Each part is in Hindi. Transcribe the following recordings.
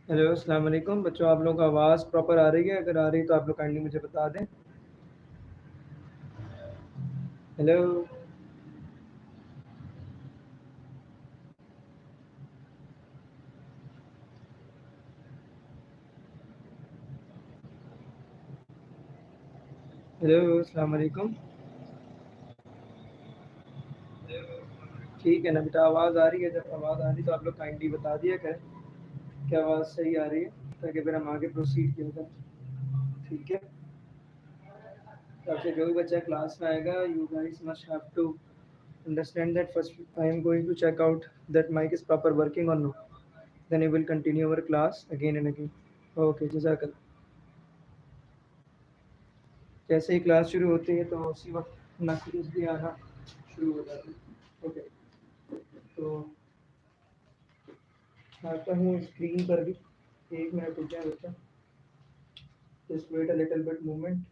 हेलो अस्सलाम वालेकुम बच्चों, आप लोगों को आवाज़ प्रॉपर आ रही है? अगर आ रही है तो आप लोग काइंडली मुझे बता दें। हेलो हेलो अस्सलाम वालेकुम। ठीक है ना बेटा, आवाज़ आ रही है? जब आवाज़ आ रही तो आप लोग काइंडली बता दिया करें कि आवाज़ सही आ रही है, ताकि फिर हम आगे प्रोसीड किया जाए। ठीक है, तो आपसे जो भी बच्चा क्लास में आएगा, you guys must have to understand that first I am going to check out that mic is proper working or no, then we will continue our class again and again. Okay, जज़ाकल्लाह। जैसे ही क्लास शुरू होती है तो उसी वक्त मैसेजेस भी आना शुरू हो जाते हैं। ओके, तो आता हूँ स्क्रीन पर भी। एक मिनट रुक जाए बच्चा, just wait a little bit moment.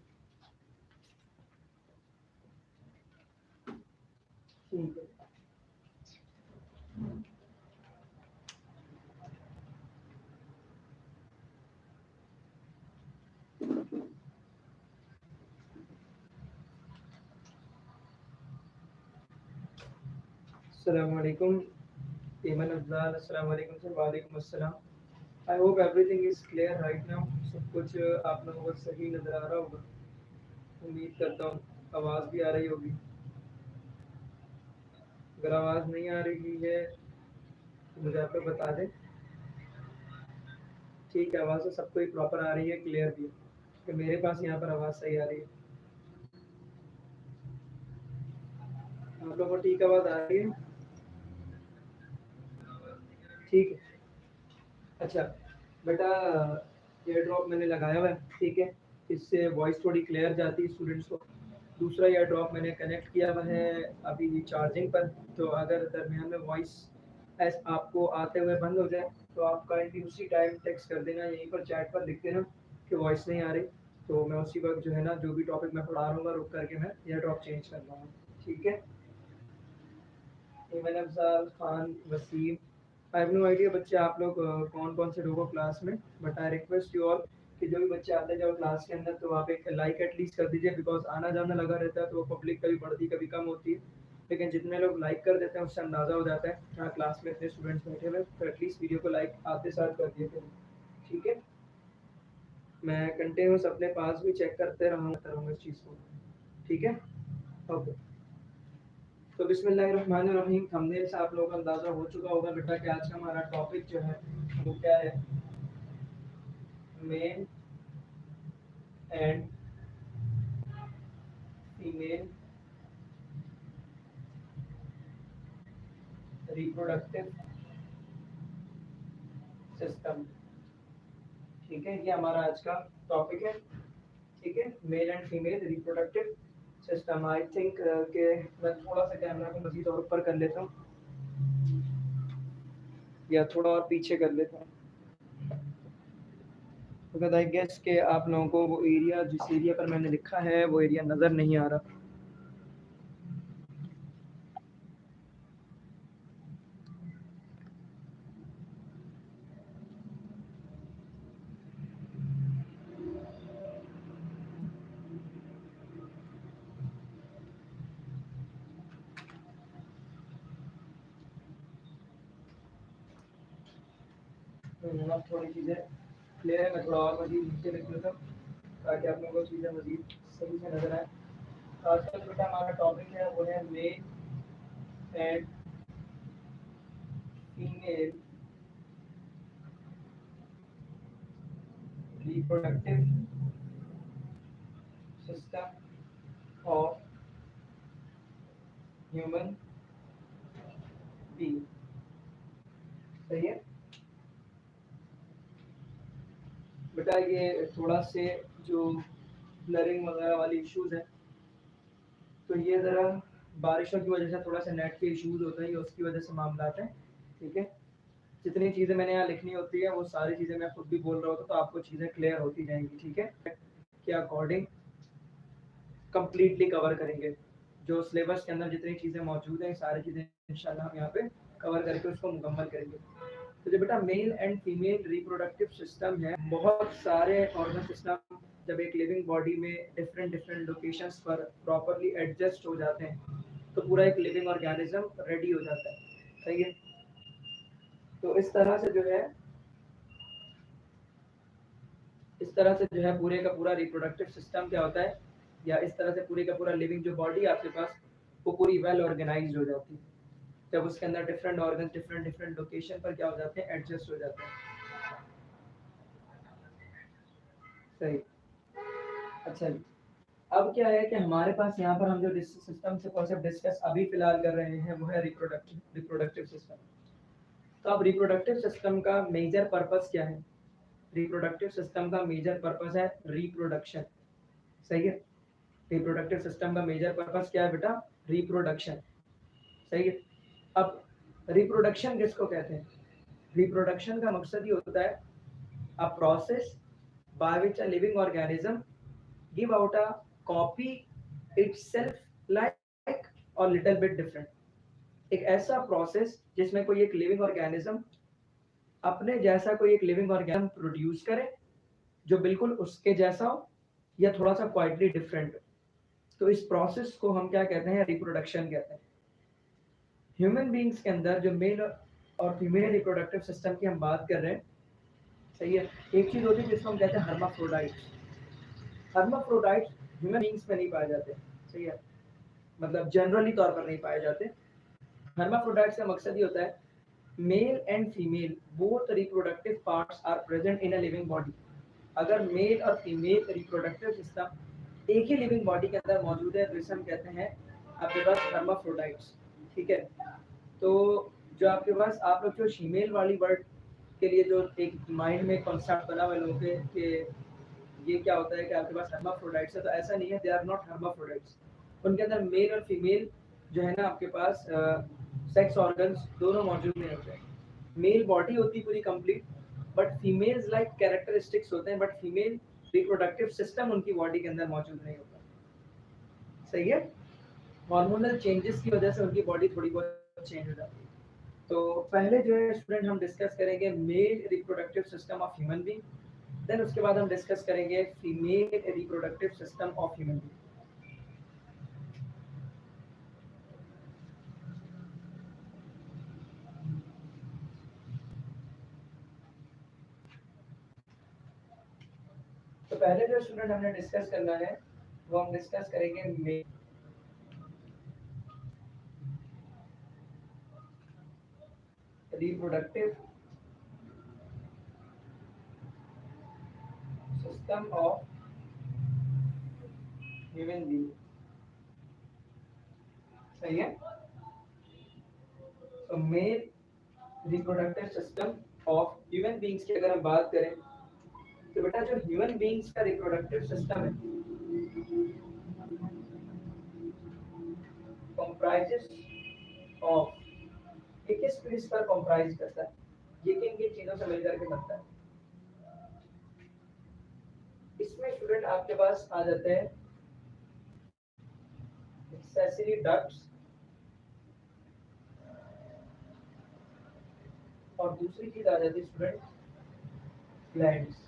ठीक है, अस्सलाम वालेकुम एमन अफजाल। अस्सलाम वालेकुम सर। वालेकुम अस्सलाम। I hope everything is clear right now. सब कुछ आप लोगों को सही नज़र आ रहा होगा, उम्मीद करता हूँ। आवाज़ भी आ रही होगी। अगर आवाज़ नहीं आ रही है तो मुझे आप लोग बता दें। ठीक है, आवाज़ तो सबको ही प्रॉपर आ रही है, क्लियर भी है, कि मेरे पास यहाँ पर आवाज़ सही आ रही है। आप लोगों को ठीक आवाज़ आ रही है? ठीक है। अच्छा बेटा, एयर ड्रॉप मैंने लगाया हुआ है, ठीक है, इससे वॉइस थोड़ी क्लियर जाती है स्टूडेंट्स को। दूसरा एयर ड्रॉप मैंने कनेक्ट किया हुआ है अभी चार्जिंग पर, तो अगर दरमियान में वॉइस ऐस आपको आते हुए बंद हो जाए तो आप काइंडली उसी टाइम टेक्स्ट कर देना, यहीं पर चैट पर लिख देना कि वॉइस नहीं आ रही, तो मैं उसी वक्त जो है ना, जो भी टॉपिक मैं पढ़ा लूँगा रुक करके मैं एयर ड्रॉप चेंज कर लूँगा। ठीक है, Iman Afzal Khan Waseem. I have no idea बच्चे आप लोग कौन कौन से लोगों क्लास में, but I request you all कि जो भी बच्चे आते जाओ क्लास के अंदर तो आप एक लाइक एटलीस्ट कर दीजिए, बिकॉज आना जाना लगा रहता है तो पब्लिक कभी बढ़ती कभी कम होती है, लेकिन जितने लोग लाइक कर देते हैं उससे अंदाज़ा हो जाता है हाँ क्लास में इतने स्टूडेंट्स बैठे हुए, तो एटलीस्ट वीडियो को लाइक आते साथ कर दिए करें। ठीक है, मैं कंटिन्यूस अपने पास भी चेक करते रहूँगा इस चीज़ को। ठीक है, ओके। तो बिस्मिल्लाहिर्रहमानिर्रहीम। थंबनेल से आप लोगों को अंदाज़ा हो चुका होगा बेटा कि आज का हमारा टॉपिक जो है वो क्या है, male and female reproductive system. ठीक है, ये हमारा आज का टॉपिक है। ठीक है, male and female reproductive system. I think कि मैं थोड़ा सा कैमरा को मजीद और ऊपर कर लेता हूँ या थोड़ा और पीछे कर लेता हूँ, बिकॉज आई गेस कि आप लोगों को वो एरिया, जिस एरिया पर मैंने लिखा है वो एरिया नज़र नहीं आ रहा। अब थोड़ी चीज़ें क्लियर है, मैं थोड़ा और मजीद नीचे लिख लेता हूँ ताकि आप लोगों को चीज़ें मजीद सही से नजर आए। तो आज का बेटा हमारा टॉपिक है वो है male and female reproductive system of human being. सही है बेटा, ये थोड़ा से जो ब्लरिंग वगैरह वाली इश्यूज हैं, तो ये ज़रा बारिशों की वजह से थोड़ा सा नेट के इश्यूज होते हैं, ये उसकी वजह से मामला है। ठीक है, जितनी चीज़ें मैंने यहाँ लिखनी होती है वो सारी चीज़ें मैं खुद भी बोल रहा होता तो आपको चीज़ें क्लियर होती जाएंगी। ठीक है, के अकॉर्डिंग कंप्लीटली कवर करेंगे, जो सिलेबस के अंदर जितनी चीज़ें मौजूद हैं सारी चीज़ें इंशाल्लाह हम यहाँ पे कवर करके उसको मुकम्मल करेंगे। तो जो बेटा mail and female reproductive system है, बहुत सारे ऑर्गन सिस्टम जब एक लिविंग बॉडी में डिफरेंट डिफरेंट लोकेशंस पर प्रॉपरली एडजस्ट हो जाते हैं तो पूरा एक लिविंग ऑर्गेनिज्म रेडी हो जाता है। सही है। तो इस तरह से जो है पूरे का पूरा रिप्रोडक्टिव सिस्टम क्या होता है, या इस तरह से पूरे का पूरा लिविंग जो बॉडी है आपके पास वो पूरी वेल ऑर्गेनाइज्ड हो जाती है जब उसके अंदर different organ different different location पर क्या हो जाते हैं, एडजस्ट हो जाते हैं। सही। अच्छा जी। अब क्या है कि हमारे पास यहाँ पर हम जो सिस्टम से कॉन्सेप्ट डिस्कस अभी फिलहाल कर रहे हैं वो है रिप्रोडक्टिव सिस्टम। तो अब रिप्रोडक्टिव सिस्टम का मेजर पर्पस क्या है? रिप्रोडक्टिव सिस्टम का मेजर पर्पस है रिप्रोडक्शन। सही है। रिप्रोडक्टिव सिस्टम का मेजर पर्पस क्या है बेटा? रिप्रोडक्शन। सही है। अब रिप्रोडक्शन किसको कहते हैं? रिप्रोडक्शन का मकसद ये होता है a process by which a living organism give out a copy itself like or little bit different। एक ऐसा प्रोसेस जिसमें कोई एक लिविंग ऑर्गेनिज्म अपने जैसा कोई एक लिविंग ऑर्गेनिज्म प्रोड्यूस करे जो बिल्कुल उसके जैसा हो या थोड़ा सा क्वाइटली डिफरेंट हो। तो इस प्रोसेस को हम क्या कहते हैं? रिप्रोडक्शन कहते हैं। ह्यूमन बींग्स के अंदर जो मेल और फीमेल रिप्रोडक्टिव सिस्टम की हम बात कर रहे हैं, सही है, एक चीज होती है जिसको हम कहते हैं हर्माफ्रोडाइट्स। हर्माफ्रोडाइट्स ह्यूमन बींग्स में नहीं पाए जाते। सही है। मतलब जनरली तौर पर नहीं पाए जाते। हर्माफ्रोडाइट्स का मकसद ये होता है male and female both reproductive parts are present in a living body. अगर मेल और फीमेल रिप्रोडक्टिव सिस्टम एक ही लिविंग बॉडी के अंदर मौजूद है तो इसे हम कहते हैं आपके पास हर्माफ्रोडाइट्स। ठीक है। तो जो आपके पास आप लोग जो फीमेल वाली वर्ड के लिए जो एक माइंड में कॉन्सेप्ट बना हुआ लोगों के कि ये क्या होता है कि आपके पास हर्माफ्रोडाइट्स है, तो ऐसा नहीं है। They are not hermaphrodites. उनके अंदर मेल और फीमेल जो है ना आपके पास सेक्स ऑर्गन्स दोनों मौजूद नहीं होते हैं। मेल बॉडी होती है पूरी complete, but females like characteristics होते हैं, बट फीमेल रिप्रोडक्टिव सिस्टम उनकी बॉडी के अंदर मौजूद नहीं होता। सही है। हार्मोनल चेंजेस की वजह से उनकी बॉडी थोड़ी बहुत चेंज हो जाती है। तो पहले जो है स्टूडेंट हम डिस्कस करेंगे male reproductive system of human being, then उसके बाद हम डिस्कस करेंगे female reproductive system of human being. तो पहले जो स्टूडेंट हमने डिस्कस करना है वो हम डिस्कस करेंगे male reproductive system of human being. सही है। तो male reproductive system of human beings की अगर हम बात करें तो बेटा जो ह्यूमन बीइंग्स का रिप्रोडक्टिव सिस्टम है कंप्राइजेस ऑफ, ये किस चीज पर कंप्राइज करता है? ये किन किन चीजों से मिलकर के बनता है? इसमें स्टूडेंट आपके पास आ जाते हैं एक्सेसरी डक्ट्स और दूसरी चीज आ जाती है स्टूडेंट ग्लैंड्स।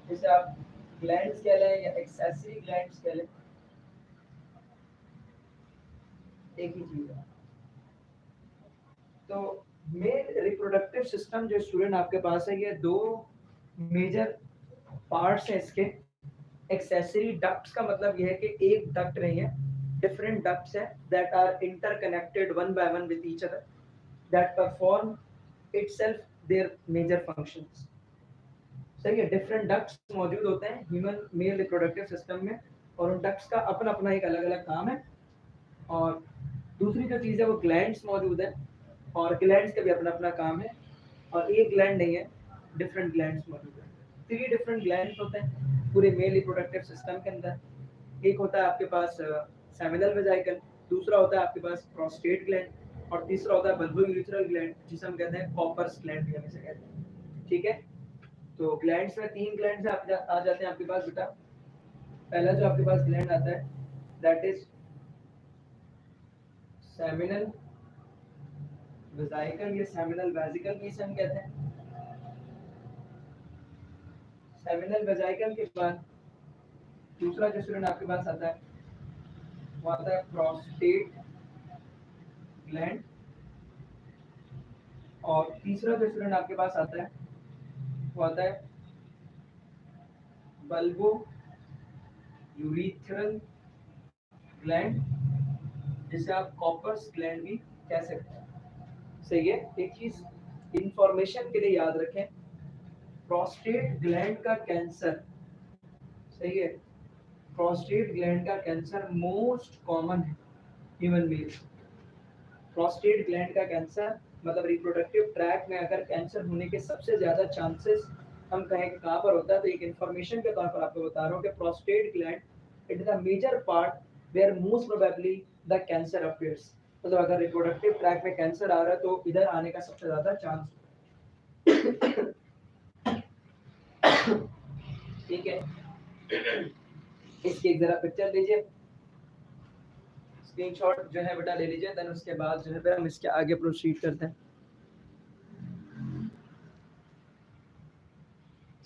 जैसे आप ग्लैंड्स कह लें या एक्सेसरी ग्लैंड्स कह लें, एक ही चीज है। तो मेल रिप्रोडक्टिव सिस्टम जो स्टूडेंट आपके पास है ये दो मेजर पार्ट्स हैं इसके। एक्सेसरी डक्ट्स का मतलब यह है कि एक डक्ट नहीं है, डिफरेंट डक्ट्स हैं that are interconnected one by one with each other that perform itself their major functions. सही है। डिफरेंट डक्ट्स मौजूद होते हैं ह्यूमन मेल रिप्रोडक्टिव सिस्टम में और उन डक्ट्स का अपना अपना एक अलग अलग काम है। और दूसरी जो चीज़ है वो ग्लैंड्स मौजूद है और ग्लैंड्स का भी अपना अपना काम है। और एक ग्लैंड नहीं है, डिफरेंट ग्लैंड्स मौजूद है। थ्री डिफरेंट ग्लैंड्स होते हैं पूरे मेल रिप्रोडक्टिव सिस्टम के अंदर। एक होता है आपके पास सेमिनल वेजाइकल, दूसरा होता है आपके पास प्रोस्टेट ग्लैंड और तीसरा होता है बल्बोयूरेथ्रल ग्लैंड जिसे हम कहते हैं कॉपर्स ग्लैंड भी हम इसे कहते हैं। ठीक है। तो ग्लैंड्स में तीन ग्लैंड्स आ जाते हैं आपके पास बेटा। पहला जो आपके पास ग्लैंड आता है दैट इज सेमिनल वेजाइकल या सेमिनल वेजिकल भी इसे हम कहते हैं। सेमिनल वेजाइकल के बाद दूसरा जो स्टूडेंट आपके पास आता है वो आता है प्रोस्टेट ग्लैंड, और तीसरा जो स्टूडेंट आपके पास आता है वो आता है बल्बो यूरिथ्रल ग्लैंड, जिसे आप कॉपर्स ग्लैंड भी कह सकते हैं। सही है। एक चीज इंफॉर्मेशन के लिए याद रखें, प्रोस्टेट ग्लैंड का कैंसर, सही है, प्रोस्टेट ग्लैंड का कैंसर मोस्ट कॉमन है ह्यूमन मेल। प्रोस्टेट ग्लैंड का कैंसर मतलब रिप्रोडक्टिव ट्रैक में अगर कैंसर होने के सबसे ज्यादा चांसेस हम कहें कहाँ पर होता है, तो एक इंफॉर्मेशन के तौर पर आपको बता रहा हूँ कि prostate gland it is the major part where most probably the cancer appears. मतलब अगर रिप्रोडक्टिव ट्रैक में कैंसर आ रहा है तो इधर आने का सबसे ज्यादा चांस। ठीक है, इसकी एक जरा पिक्चर लीजिए, स्क्रीनशॉट जो है बेटा ले लीजिए, देन उसके बाद जो है फिर हम इसके आगे प्रोसीड करते हैं।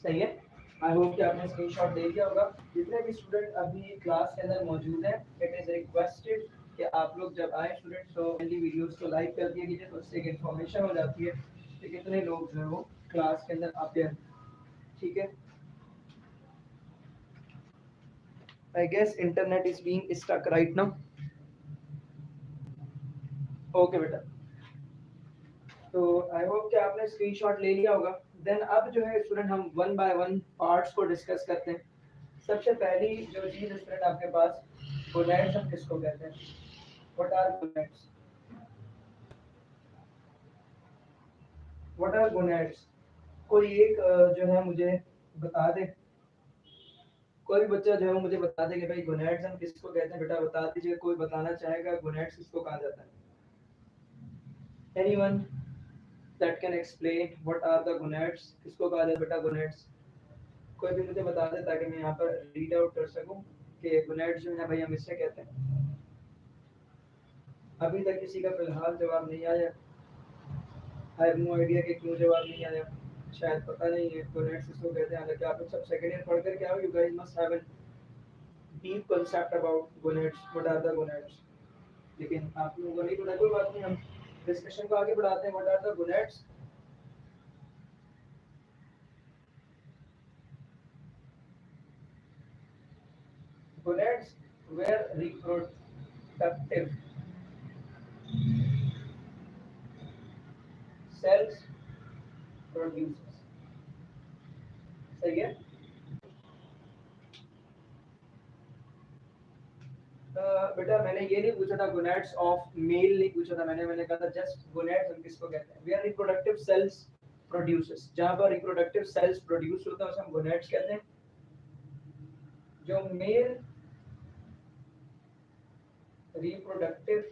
सही है, आई होप कि आपने स्क्रीनशॉट ले लिया होगा। जितने भी स्टूडेंट अभी क्लास के अंदर मौजूद हैं, इट इज रिक्वेस्टेड कि आप लोग जब आए स्टूडेंट्स तो पहली वीडियोस को लाइक कर दिया कीजिए, तो उससे एक इन्फॉर्मेशन हो जाती है कि कितने लोग जो है वो क्लास के अंदर आते हैं। ठीक है, I guess internet is being stuck right now. Okay बेटा, तो आई होप कि आपने स्क्रीनशॉट ले लिया होगा। देन अब जो है स्टूडेंट हम वन बाय वन पार्ट्स को डिस्कस करते हैं। सबसे पहली जो चीज स्टूडेंट आपके पास, गोनैड्स हम किसको कहते हैं? What are gonads? What are gonads? कोई एक जो है मुझे बता दे, कोई बच्चा जो है मुझे बता दे कि भाई गोनैड्स हम किसको कहते हैं। बेटा बता दीजिए, कोई बताना चाहेगा गोनैड्स किसको कहा जाता है? Anyone that can explain what are the gonads, किसको कहा जाता है बेटा गोनैड्स? कोई भी मुझे बता दे ताकि मैं यहाँ पर रीड आउट कर सकूं कि गोनैड्स जो है भाई हम इससे कहते हैं। अभी तक किसी का फिलहाल जवाब नहीं आया। आई हैव नो आइडिया कि क्यों जवाब नहीं आया, शायद पता नहीं है गोनैड्स किसको कहते हैं। हालांकि आप लोग सब सेकंड ईयर पढ़ कर के आओ, you guys must have an deep concept about gonads, what are the gonads. लेकिन आप लोगों को नहीं पता, कोई बात नहीं, हम डिस्कशन को आगे बढ़ाते हैं। What are the gonads? Gonads where reproductive cells produces। सही है। बेटा मैंने ये नहीं पूछा था गोनैड्स ऑफ मेल, नहीं पूछा था मैंने कहा था जस्ट गोनैड्स हम किसको कहते हैं? वेयर रिप्रोडक्टिव सेल्स प्रोड्यूसेस, जहां पर रिप्रोडक्टिव सेल्स प्रोड्यूस होता है उसे हम गोनैड्स कहते हैं। जो मेल रिप्रोडक्टिव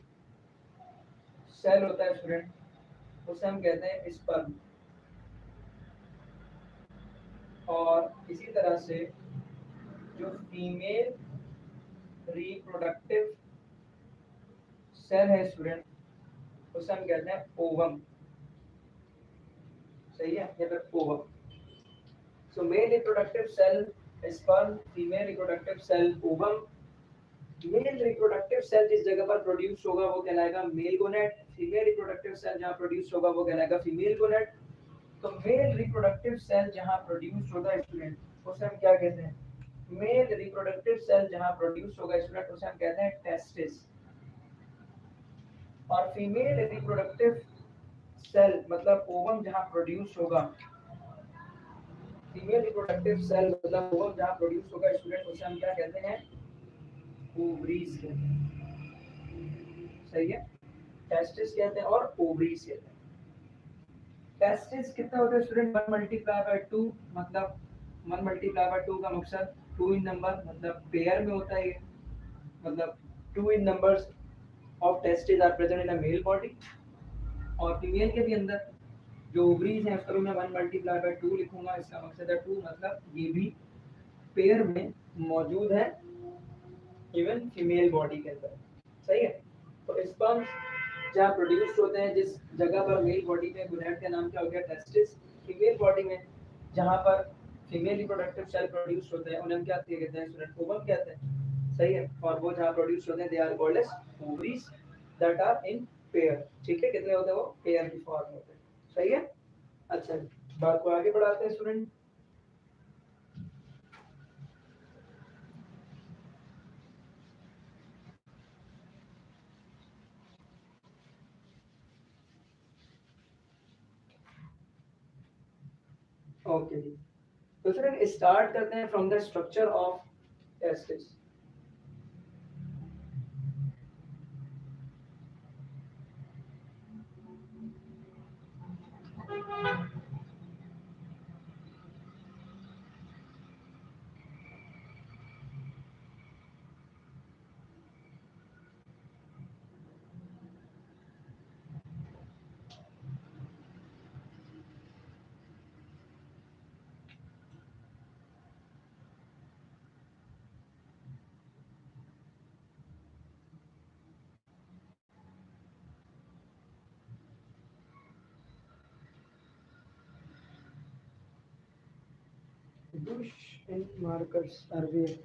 सेल होता है स्टूडेंट उसे हम कहते हैं स्पर्म, और इसी तरह से जो फीमेल रिप्रोडक्टिव सेल है स्टूडेंट उसे हम कहते हैं ओवम। सही है, ये फिर ovum. So male reproductive cell sperm, female reproductive cell ovum. Male reproductive cell जिस जगह पर प्रोड्यूस होगा वो कहलाएगा male gonad, female reproductive cell जहां प्रोड्यूस होगा वो कहलाएगा फीमेल गोनेड। तो मेल रिप्रोडक्टिव सेल जहां प्रोड्यूस होगा स्टूडेंट उसे हम क्या कहते हैं? मेल रिप्रोडक्टिव सेल जहां प्रोड्यूस होगा स्टूडेंट उसे हम कहते हैं टेस्टिस। और फीमेल रिप्रोडक्टिव सेल मतलब ओवम जहां प्रोड्यूस होगा, फीमेल रिप्रोडक्टिव सेल मतलब ओवम जहां प्रोड्यूस होगा स्टूडेंट उसे हम क्या कहते हैं? ओवरीज कहते हैं। सही है, टेस्टिस कहते हैं और ओवरीज कहते हैं। टेस्टिस कितना होता है स्टूडेंट? 1 मल्टीप्लाई बाय 2, मतलब 1 मल्टीप्लाई बाय 2 का मकसद 2 इन नंबर, मतलब पेयर में होता है ये, मतलब 2 in numbers of testis are present in a male body. और फीमेल के भी अंदर जो ओवरीज हैं उसका भी मैं 1 मल्टीप्लाई बाय 2 लिखूंगा, इसका मकसद है 2, मतलब ये भी पेयर में मौजूद है इवन फीमेल बॉडी के अंदर। सही है, तो स्पर्म जहाँ प्रोड्यूस होते हैं, जिस जगह पर मेल बॉडी में गोनैड का नाम क्या हो गया टेस्टिस, फीमेल बॉडी में जहाँ पर फीमेल रिप्रोडक्टिव सेल प्रोड्यूस होते हैं उन्हें हम क्या कहते हैं स्टूडेंट, ओवम कहते हैं, सही है। और वो जहाँ प्रोड्यूस होते हैं they are called as ovaries that are in pair, ठीक है, कितने होते हैं वो पेयर की फॉर्म होते हैं, सही है। अच्छा बात को आगे बढ़ाते हैं स्टूडेंट। ओके जी, तो स्टूडेंट स्टार्ट करते हैं from the structure of testis. Bush and markers are where?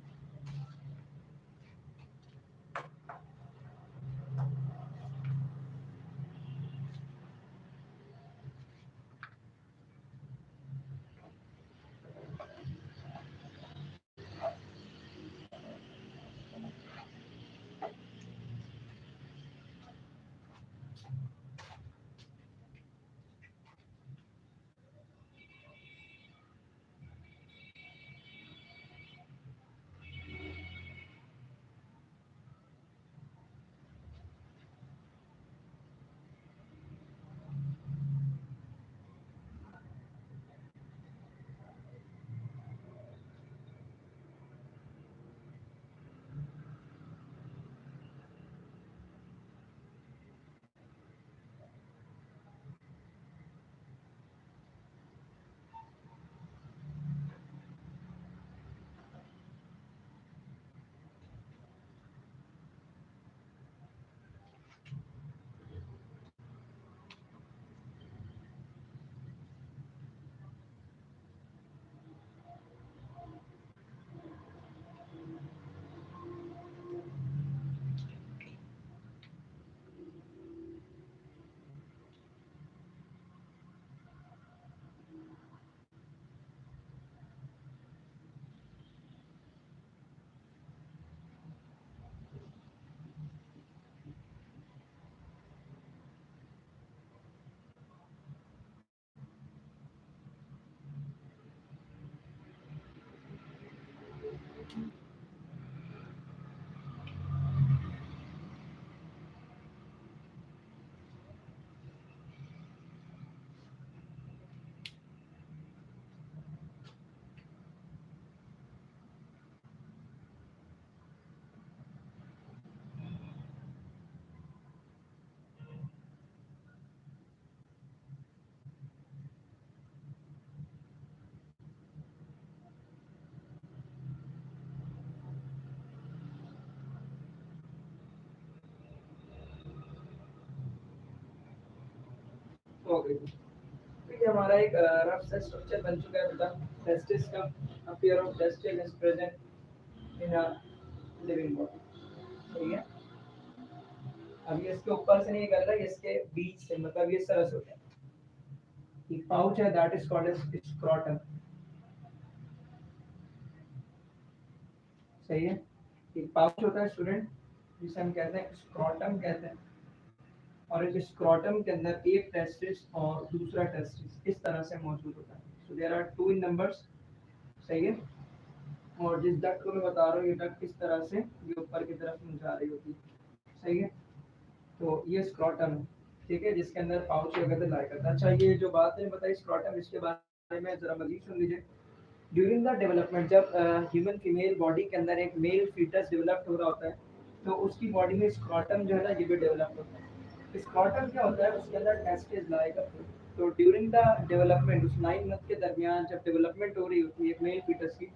Okay, तो ये हमारा एक रफ सा स्ट्रक्चर बन चुका है बेटा टेस्टिस का। Appear of testis is present in a living body, सही है। अब ये इसके ऊपर से नहीं कर रहा, ये इसके बीच से, मतलब ये सरस होता है, एक पाउच है that is called as scrotum, सही है। एक पाउच होता है स्टूडेंट जिसे हम कहते हैं स्क्रोटम कहते हैं, और इस स्क्रोटम के अंदर एक टेस्टिस और दूसरा टेस्टिस इस तरह से मौजूद होता है। So there are two in numbers, सही है। और जिस डक्ट को मैं बता रहा हूँ ये डक्ट इस तरह से ये ऊपर की तरफ में जा रही होती है, सही है। तो ये स्क्रोटम है, ठीक है, जिसके अंदर पाउच वगैरह लाया करता है। अच्छा ये जो बात है बताई स्क्रोटम, इसके बारे में जरा मजीद सुन लीजिए। ड्यूरिंग द डेवलपमेंट, जब ह्यूमन फीमेल बॉडी के अंदर एक मेल फीटस डेवलप हो रहा होता है तो उसकी बॉडी में स्क्रोटम जो है ना ये भी डेवलप होता है। स्क्रोटम क्या होता है, उसके अंदर टेस्टिस लाया करते हैं। तो ड्यूरिंग द डेवलपमेंट उस 9 मंथ के दरमियान जब डेवलपमेंट हो रही होती है एक मेल फीटस की,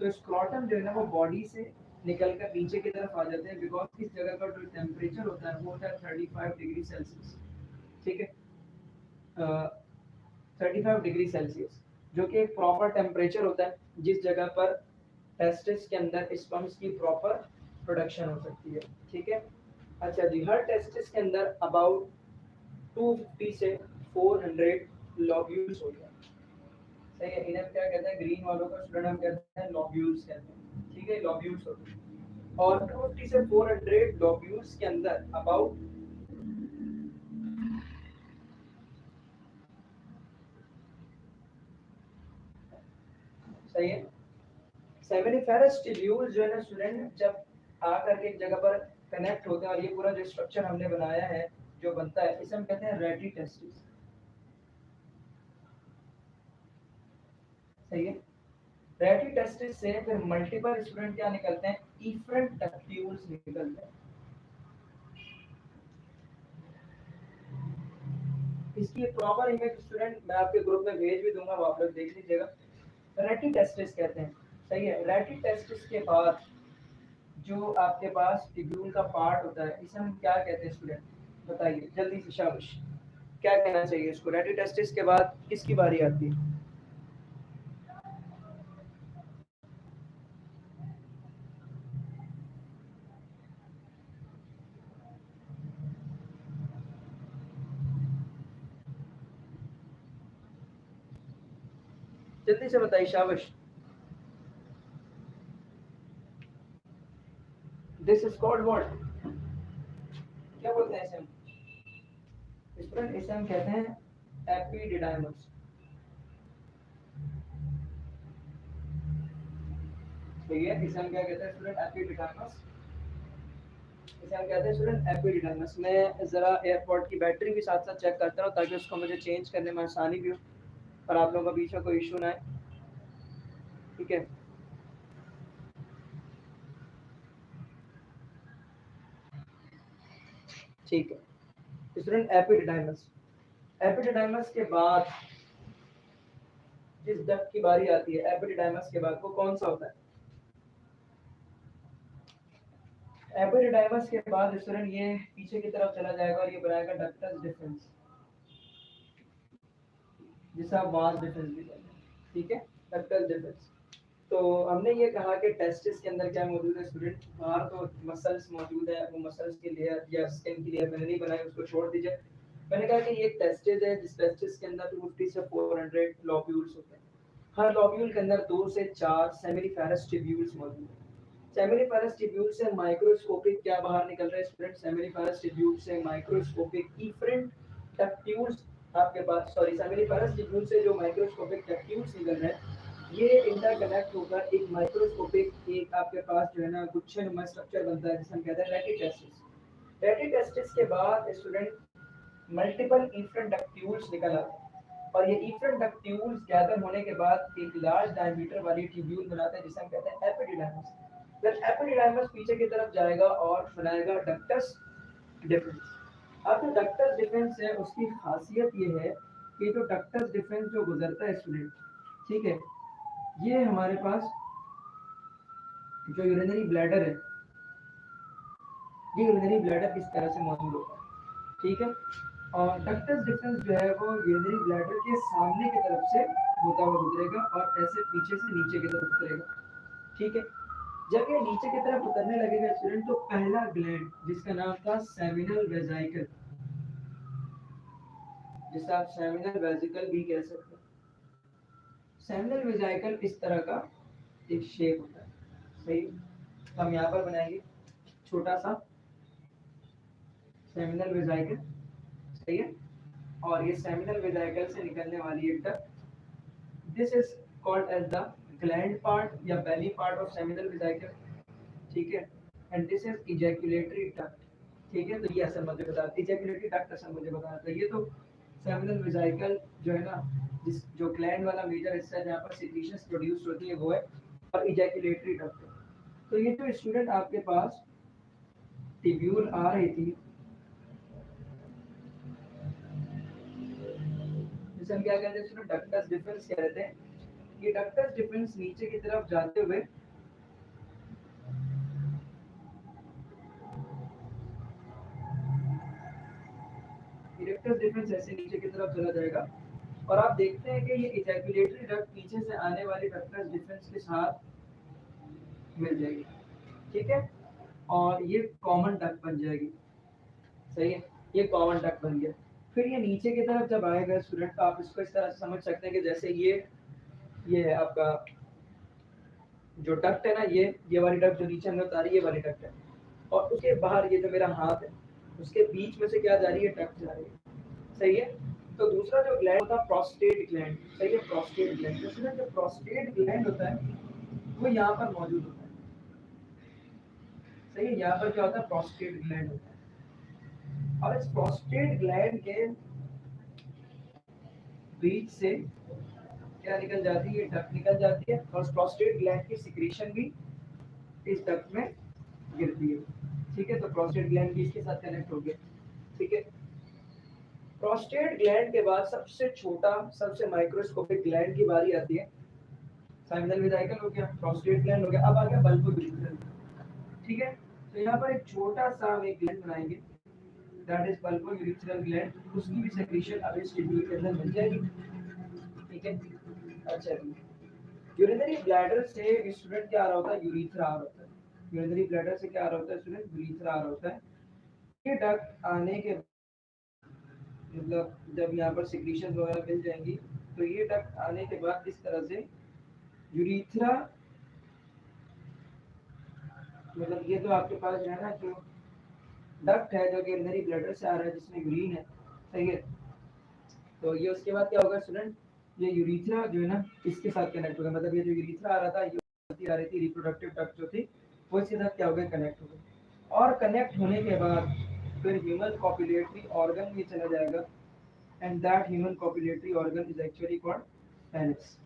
तो स्क्रोटम जो है ना वो बॉडी से निकल कर नीचे की तरफ आ जाते हैं, बिकॉज इस जगह का जो टेम्परेचर होता है वो होता है 35 डिग्री सेल्सियस। ठीक है, 35 डिग्री सेल्सियस, जो कि एक प्रॉपर टेम्परेचर होता है जिस जगह पर टेस्टिस के अंदर स्पर्म्स की प्रॉपर प्रोडक्शन हो सकती है। ठीक है, अच्छा जी, हर टेस्टिस के अंदर अबाउट 250 से 400 लॉब्यूल्स होते हैं। सही है, इन्हें क्या कहते हैं, ग्रीन वालों का स्टूडेंट हम कहते हैं लॉब्यूल्स कहते हैं। ठीक है, लॉब्यूल्स होते हैं, और 250 से 400 लॉब्यूल्स के अंदर अबाउट सही है, सेमिनिफेरस ट्यूब्यूल जो है ना स्टूडेंट, जब आकर के एक जगह पर कनेक्ट होते हैं, और ये पूरा जो स्ट्रक्चर हमने बनाया है जो बनता है, इसे हम कहते हैं रेटी टेस्टिस। सही है, रेटी टेस्टिस से फिर मल्टीपल स्टूडेंट क्या निकलते हैं, इफरेंट टक्ट्यूल्स निकलते हैं। इसकी प्रॉपर इमेज स्टूडेंट मैं आपके ग्रुप में भेज भी दूंगा, वो आप लोग देख लीजिएगा। रेटी टेस्टिस कहते हैं। सही है, रेटी टेस्टिस के बाद जो आपके पास ट्यूब्यूल का पार्ट होता है, इसे हम क्या कहते हैं स्टूडेंट, बताइए जल्दी से, शाबाश, क्या कहना चाहिए इसको, रेटी टेस्टिस के बाद किसकी बारी आती है? जल्दी से बताइए, शाबाश। दिस इज कॉल्ड व्हाट, क्या बोलते हैं इसे हम स्टूडेंट, इसे हम कहते हैं एपिडिडाइमस। ठीक है, इसे हम क्या कहते हैं स्टूडेंट, एपिडिडाइमस। इसे हम कहते हैं स्टूडेंट एपिडिडाइमस। मैं जरा एयरपोर्ट की बैटरी भी साथ साथ चेक करता हूँ ताकि उसको मुझे चेंज करने में आसानी भी हो और आप लोगों का बीच में कोई इशू ना आए। ठीक है, ठीक है स्टूडेंट, एपिडिडाइमस। एपिडिडाइमस के बाद जिस डक्ट की बारी आती है एपिडिडाइमस के बाद, वो कौन सा होता है? एपिडिडाइमस के बाद स्टूडेंट ये पीछे की तरफ चला जाएगा और ये बनाएगा डक्टस डिफरेंस, जिसे आप मास डिफरेंस भी कहते हैं। ठीक है, डक्टस डिफरेंस। तो हमने ये कहा कि टेस्टिस के अंदर क्या मौजूद है स्टूडेंट, बाहर तो मसल्स मौजूद है, वो मसल्स की लेयर या स्किन की लेयर मैंने नहीं बनाई, उसको छोड़ दीजिए। मैंने कहा कि ये एक टेस्टिस है, जिस टेस्टिस के अंदर 250 से 400 लॉब्यूल्स होते हैं। हर लॉब्यूल के अंदर 2 से 4 सेमिनिफेरस ट्यूब्यूल्स मौजूद हैं। सेमिनिफेरस ट्यूब्यूल से माइक्रोस्कोपिक क्या बाहर निकल रहा है स्टूडेंट, सेमिनिफेरस ट्यूब्यूल से माइक्रोस्कोपिक इफरेंट टक्ट्यूल्स आपके पास, सॉरी, सेमिनिफेरस ट्यूब्यूल से जो माइक्रोस्कोपिक टक्ट्यूल्स निकल रहे हैं, ये इंटरकनेक्ट होकर एक माइक्रोस्कोपिक, एक आपके पास जो है ना गुच्छेनुमा स्ट्रक्चर बनता है जिसे हम कहते हैं रेटिटेस्टिस। रेटिटेस्टिस के बाद स्टूडेंट मल्टीपल इफरेंट डक्ट्यूल्स निकल आते हैं, और ये इफरेंट डक्ट्यूल्स गैदर होने के बाद एक लार्ज डायमीटर वाली ट्यूब्यूल बनाते हैं जिसे हम कहते हैं एपिडिडाइमस। फिर एपिडिडाइमस पीछे की तरफ जाएगा और बनाएगा डक्टस डिफरेंस। अब जो डक्टस डिफरेंस है उसकी खासियत ये है कि जो डक्टस डिफरेंस जो गुजरता है स्टूडेंट, ठीक है, ये हमारे पास जो यूरिनरी ब्लैडर है, ये यूरिनरी ब्लैडर इस तरह से मौजूद होता है। ठीक है, और डक्टस डिफरेंस जो है वो यूरिनरी ब्लैडर के सामने की तरफ से होता हुआ गुजरेगा और ऐसे पीछे से नीचे की तरफ उतरेगा। ठीक है, जब ये नीचे की तरफ उतरने लगेगा स्टूडेंट, तो पहला ग्लैंड जिसका नाम था सेमिनल वेजाइकल, जिसे आप सेमिनल वेजिकल भी कह सकते हैं, सेमिनल वेजाइकल इस तरह का एक शेप होता है। सही, तो हम यहाँ पर बनाएंगे छोटा सा सेमिनल वेजाइकल। सही है, और ये सेमिनल वेजाइकल से निकलने वाली एक duct, this is called as the gland part या belly part of seminal vesicle. ठीक है, and this is ejaculatory duct. ठीक है, तो ये असल मुझे बता, इजैकुलेटरी डक्ट असल मुझे बताना चाहिए। तो सेमिनल वेजाइकल जो है ना, जिस जो ग्लैंड वाला मेजर हिस्सा है जहाँ पर सीक्रेशंस प्रोड्यूस होती है वो है, और इजैकुलेटरी डक्ट है। तो ये जो स्टूडेंट आपके पास ट्यूब्यूल आ रही थी, जिसे हम क्या कहते हैं स्टूडेंट, डक्टस डिफरेंस कह रहे थे। ये डक्टस डिफरेंस नीचे की तरफ जाते हुए डिफरेंस ऐसे नीचे की तरफ चला जाएगा और आप देखते हैं कि ये इजैकुलेटरी डक्ट पीछे से आने वाले डक्टस डिफरेंस के साथ मिल जाएगी, ठीक है, और ये कॉमन डक्ट बन जाएगी, सही है, ये कॉमन डक्ट बन गया। फिर ये नीचे की तरफ जब आएगा स्टूडेंट, तो आप इसको इस तरह से समझ सकते हैं कि जैसे ये है आपका जो डक्ट है ना, ये वाली डक्ट जो नीचे अंदर आ रही है, ये वाली डक्ट है, और उसके बाहर ये जो मेरा हाथ है, उसके बीच में से क्या जा रही है, डक्ट जा रही है, सही है। तो दूसरा जो ग्लैंड होता है प्रोस्टेट ग्लैंड, सही है, प्रोस्टेट ग्लैंड। तो स्टूडेंट जो प्रोस्टेट ग्लैंड होता है वो यहाँ पर मौजूद होता है, सही है, यहाँ पर क्या होता है, प्रोस्टेट ग्लैंड होता है। और इस प्रोस्टेट ग्लैंड के बीच से क्या निकल जाती है, डक्ट निकल जाती है, और प्रोस्टेट ग्लैंड की सिक्रीशन भी इस डक्ट में गिरती है, ठीक है। तो प्रोस्टेट ग्लैंड भी इसके साथ कनेक्ट हो गया, ठीक है। प्रोस्टेट ग्लैंड के बाद सबसे छोटा, सबसे माइक्रोस्कोपिक ग्लैंड की बारी आती है। साइनल विजाइकल हो गया, प्रोस्टेट ग्लैंड हो गया, अब आ गया बल्बो यूरिथ्रल, ठीक है। तो यहाँ पर एक छोटा सा हम एक ग्लैंड बनाएंगे, that is bulbo urethral gland, उसकी भी सेक्रीशन अब इस टिब्यूल के अंदर मिल जाएगी, ठीक है। अच्छा, यूरिनरी ब्लैडर से स्टूडेंट क्या आ रहा होता है, यूरिथ्रा आ रहा होता है। यूरिनरी ब्लैडर से क्या आ रहा होता है स्टूडेंट, यूरिथ्रा आ रहा होता है। ये डक्ट आने के मतलब जब यहाँ पर सिक्रीशन वगैरह मिल जाएंगी, तो ये डक्ट आने के बाद इस तरह से यूरिथ्रा, मतलब ये तो आपके पास जो है ना, जो डक्ट है जो कि यूरिनरी ब्लैडर से आ रहा है जिसमें यूरिन है, सही है। तो ये उसके बाद क्या होगा स्टूडेंट, ये यूरिथ्रा जो है ना इसके साथ कनेक्ट होगा, मतलब ये जो यूरिथ्रा आ रहा था, ये आ रही थी रिप्रोडक्टिव डक्ट जो थी, वो इसके साथ क्या होगा, कनेक्ट होगा। और कनेक्ट होने के बाद फिर ह्यूमन कॉपुलेटरी ऑर्गन में चला जाएगा, and that human copulatory organ is actually called penis,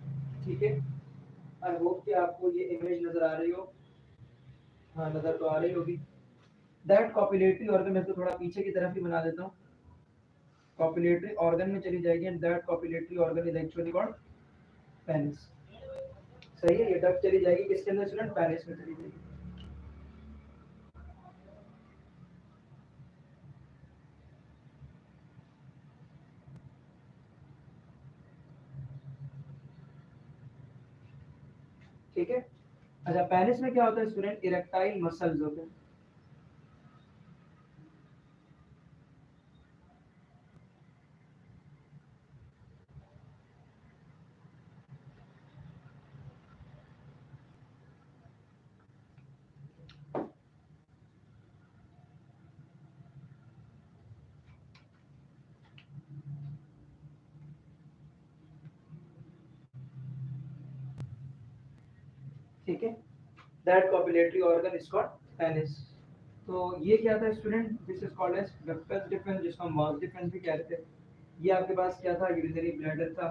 ठीक है। आई होप कि आपको ये इमेज नजर आ रही हो, हाँ नजर तो आ रही होगी। दैट कॉपुलेटरी ऑर्गन, मैं तो थोड़ा पीछे की तरफ ही बना देता हूँ, कॉपुलेटरी ऑर्गन में चली जाएगी, and that copulatory organ is actually called penis, सही है। ये डक्ट चली जाएगी किसके अंदर स्टूडेंट, पेनिस में चली जाएगी। ठीक है। अच्छा, पेनिस में क्या होता है स्टूडेंट, इरेक्टाइल मसल्स होते हैं, ठीक है। That copulatory organ is called penis. तो ये क्या था student, this is called as ductus deferens, जिसको हम वास डिफरेंस भी कहते थे। ये आपके पास क्या था, यूरिनरी ब्लैडर था,